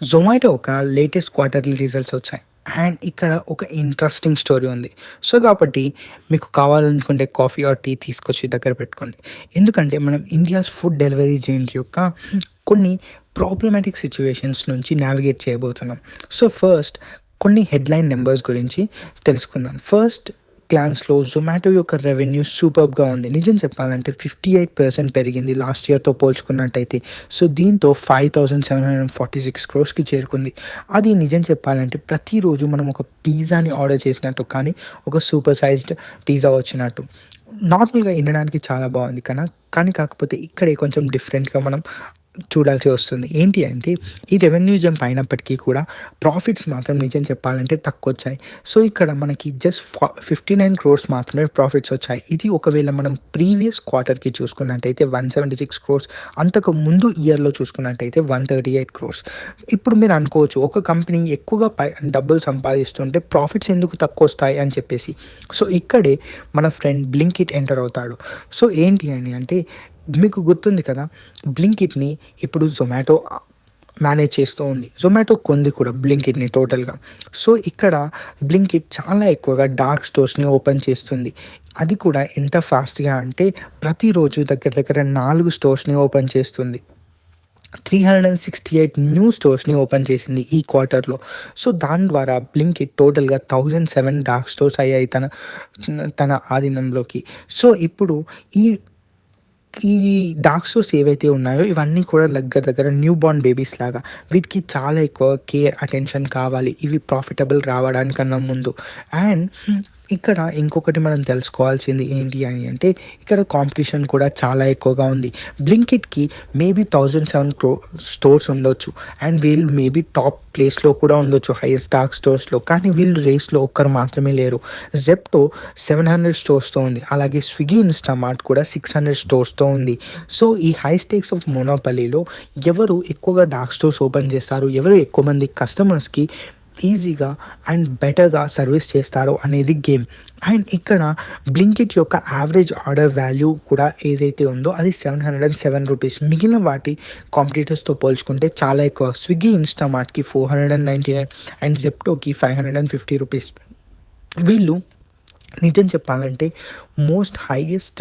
జొమాటో ఒక latest quarterly results వచ్చాయి. And ఇక్కడ ఒక ఇంట్రెస్టింగ్ స్టోరీ ఉంది. సో, కాబట్టి మీకు కావాలనుకుంటే కాఫీ ఆర్ టీ తీసుకొచ్చి దగ్గర పెట్టుకోండి. ఎందుకంటే మనం ఇండియాస్ ఫుడ్ డెలివరీ జైంట్ యొక్క కొన్ని ప్రాబ్లమాటిక్ సిట్యుయేషన్స్ నుంచి నావిగేట్ చేయబోతున్నాం. సో, ఫస్ట్ కొన్ని హెడ్లైన్ నెంబర్స్ గురించి తెలుసుకుందాం. ఫస్ట్ గ్లాన్స్‌లో జొమాటో యొక్క రెవెన్యూ సూపర్బ్‌గా ఉంది. నిజం చెప్పాలంటే 58% పెరిగింది లాస్ట్ ఇయర్‌తో పోల్చుకున్నట్టయితే. సో, దీంతో 5746 క్రోర్స్‌కి చేరుకుంది. అది నిజం చెప్పాలంటే ప్రతిరోజు మనం ఒక పిజ్జాని ఆర్డర్ చేసినట్టు, కానీ ఒక సూపర్ సైజ్డ్ పిజ్జా వచ్చినట్టు. నార్మల్‌గా వినడానికి చాలా బాగుంది కానీ కాకపోతే ఇక్కడే కొంచెం డిఫరెంట్‌గా మనం చూడాల్సి వస్తుంది. ఏంటి అంటే ఈ రెవెన్యూ జంప్ అయినప్పటికీ కూడా ప్రాఫిట్స్ మాత్రం నిజం చెప్పాలంటే తక్కువొచ్చాయి. సో, ఇక్కడ మనకి జస్ట్ 59 క్రోర్స్ మాత్రమే ప్రాఫిట్స్ వచ్చాయి. ఇది ఒకవేళ మనం ప్రీవియస్ క్వార్టర్‌కి చూసుకున్నట్టయితే 176 క్రోర్స్, అంతకు ముందు ఇయర్‌లో చూసుకున్నట్టయితే 138 క్రోర్స్. ఇప్పుడు మీరు అనుకోవచ్చు, ఒక కంపెనీ ఎక్కువగా డబ్బులు సంపాదిస్తుంటే ప్రాఫిట్స్ ఎందుకు తక్కువొస్తాయి అని చెప్పేసి. సో, ఇక్కడే మన ఫ్రెండ్ బ్లింకిట్ ఎంటర్ అవుతాడు. సో, ఏంటి అని అంటే మీకు గుర్తుంది కదా, బ్లింకిట్‌ని ఇప్పుడు జొమాటో మేనేజ్ చేస్తూ ఉంది. జొమాటో కొంది కూడా బ్లింకిట్‌ని టోటల్‌గా. సో, ఇక్కడ బ్లింకిట్ చాలా ఎక్కువగా డార్క్ స్టోర్స్‌ని ఓపెన్ చేస్తుంది. అది కూడా ఎంత ఫాస్ట్‌గా అంటే ప్రతిరోజు దగ్గర దగ్గర 4 స్టోర్స్‌ని ఓపెన్ చేస్తుంది. 368 న్యూ స్టోర్స్‌ని ఓపెన్ చేసింది ఈ క్వార్టర్‌లో. సో, దాని ద్వారా బ్లింకిట్ టోటల్‌గా 1007 డార్క్ స్టోర్స్ అయ్యాయి తన ఆధీనంలోకి. సో, ఇప్పుడు ఈ ఈ డార్క్ స్టోర్స్ ఏవైతే ఉన్నాయో ఇవన్నీ కూడా దగ్గర దగ్గర న్యూ బోర్న్ బేబీస్ లాగా. వీటికి చాలా ఎక్కువ కేర్, అటెన్షన్ కావాలి ఇవి ప్రాఫిటబుల్ రావడానికన్నా ముందు. అండ్ ఇక్కడ ఇంకొకటి మనం తెలుసుకోవాల్సింది ఏంటి అని అంటే ఇక్కడ కాంపిటీషన్ కూడా చాలా ఎక్కువగా ఉంది. బ్లింకిట్‌కి మేబీ 1007 స్టోర్స్ ఉండొచ్చు. అండ్ వీళ్ళు మేబీ టాప్ ప్లేస్‌లో కూడా ఉండొచ్చు, హైయెస్ట్ డార్క్ స్టోర్స్‌లో. కానీ వీళ్ళు రేస్‌లో ఒక్కరు మాత్రమే లేరు. జెప్టో 700 స్టోర్స్‌తో ఉంది. అలాగే స్విగ్గీ, ఇన్‌స్టామార్ట్ కూడా 600 స్టోర్స్‌తో ఉంది. సో, ఈ హై స్టేక్స్ ఆఫ్ మోనోపలీలో ఎవరు ఎక్కువగా డార్క్ స్టోర్స్ ఓపెన్ చేస్తారు, ఎవరు ఎక్కువ మంది కస్టమర్స్‌కి ఈజీగా అండ్ బెటర్‌గా సర్వీస్ చేస్తారు అనేది గేమ్. అండ్ ఇక్కడ బ్లింకిట్ యొక్క యావరేజ్ ఆర్డర్ వాల్యూ కూడా ఏదైతే ఉందో అది 707 రూపీస్. మిగిలిన వాటి కాంపిటీటర్స్‌తో పోల్చుకుంటే చాలా ఎక్కువ. స్విగ్గీ, ఇన్‌స్టామార్ట్‌కి 499 అండ్ జెప్టోకి 550 రూపీస్. వీళ్ళు నిజం చెప్పాలంటే మోస్ట్ హైయెస్ట్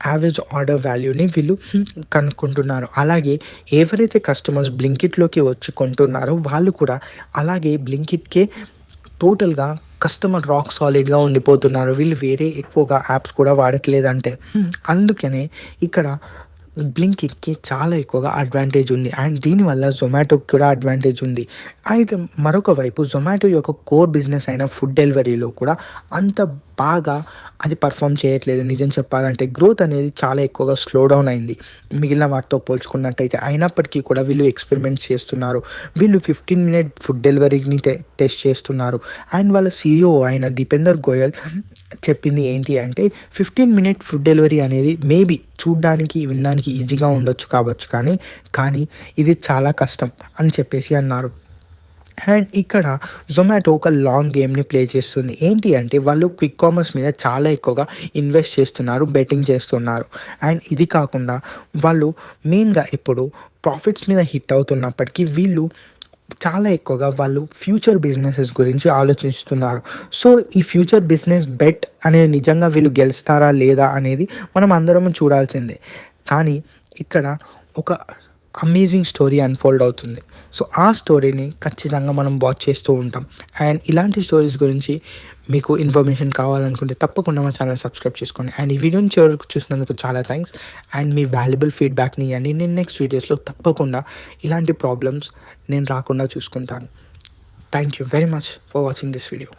యావరేజ్ ఆర్డర్ వాల్యూని వీళ్ళు కనుక్కుంటున్నారు. అలాగే ఎవరైతే కస్టమర్స్ బ్లింకిట్‌లోకి వచ్చి కొంటున్నారో వాళ్ళు కూడా అలాగే బ్లింకిట్‌కే టోటల్‌గా కస్టమర్ రాక్ సాలిడ్‌గా ఉండిపోతున్నారు. వీళ్ళు వేరే ఎక్కువగా యాప్స్ కూడా వాడట్లేదంటే. అందుకనే ఇక్కడ బ్లింకిట్‌కి చాలా ఎక్కువగా అడ్వాంటేజ్ ఉంది. అండ్ దీనివల్ల జొమాటోకి కూడా అడ్వాంటేజ్ ఉంది. అయితే మరొక వైపు జొమాటో యొక్క కోర్ బిజినెస్ అయిన ఫుడ్ డెలివరీలో కూడా అంత బాగా అది పర్ఫామ్ చేయట్లేదు. నిజం చెప్పాలంటే గ్రోత్ అనేది చాలా ఎక్కువగా స్లో డౌన్ అయింది మిగిలిన వాటితో పోల్చుకున్నట్టయితే. అయినప్పటికీ కూడా వీళ్ళు ఎక్స్పెరిమెంట్స్ చేస్తున్నారు. వీళ్ళు 15 మినిట్ ఫుడ్ డెలివరీని టెస్ట్ చేస్తున్నారు. అండ్ వాళ్ళ సీఈఓ అయిన దీపేందర్ గోయల్ చెప్పింది ఏంటి అంటే 15 మినిట్ ఫుడ్ డెలివరీ అనేది మేబీ చూడ్డానికి, వినడానికి ఈజీగా ఉండొచ్చు కానీ ఇది చాలా కష్టం అని చెప్పేసి అన్నారు. అండ్ ఇక్కడ జొమాటో ఒక లాంగ్ గేమ్‌ని ప్లే చేస్తుంది. ఏంటి అంటే వాళ్ళు క్విక్ కామర్స్ మీద చాలా ఎక్కువగా ఇన్వెస్ట్ చేస్తున్నారు, బెట్టింగ్ చేస్తున్నారు. అండ్ ఇది కాకుండా వాళ్ళు మెయిన్‌గా ఇప్పుడు ప్రాఫిట్స్ మీద హిట్ అవుతున్నప్పటికీ వీళ్ళు చాలా ఎక్కువగా వాళ్ళు ఫ్యూచర్ బిజినెసెస్ గురించి ఆలోచిస్తున్నారు. సో, ఈ ఫ్యూచర్ బిజినెస్ బెట్ అనేది నిజంగా వీళ్ళు గెలుస్తారా లేదా అనేది మనం అందరం చూడాల్సిందే. కానీ ఇక్కడ ఒక అమేజింగ్ స్టోరీ అన్‌ఫోల్డ్ అవుతుంది. సో, ఆ స్టోరీని ఖచ్చితంగా మనం వాచ్ చేస్తూ ఉంటాం. అండ్ ఇలాంటి స్టోరీస్ గురించి మీకు ఇన్ఫర్మేషన్ కావాలనుకుంటే తప్పకుండా మా ఛానల్ సబ్స్క్రైబ్ చేసుకోండి. అండ్ ఈ వీడియోని చివరకు చూసినందుకు చాలా థ్యాంక్స్. అండ్ మీ వాల్యుబుల్ ఫీడ్‌బ్యాక్‌ని ఇవ్వండి. నేను నెక్స్ట్ వీడియోస్‌లో తప్పకుండా ఇలాంటి ప్రాబ్లమ్స్ నేను రాకుండా చూసుకుంటాను. Thank you very much for watching this video.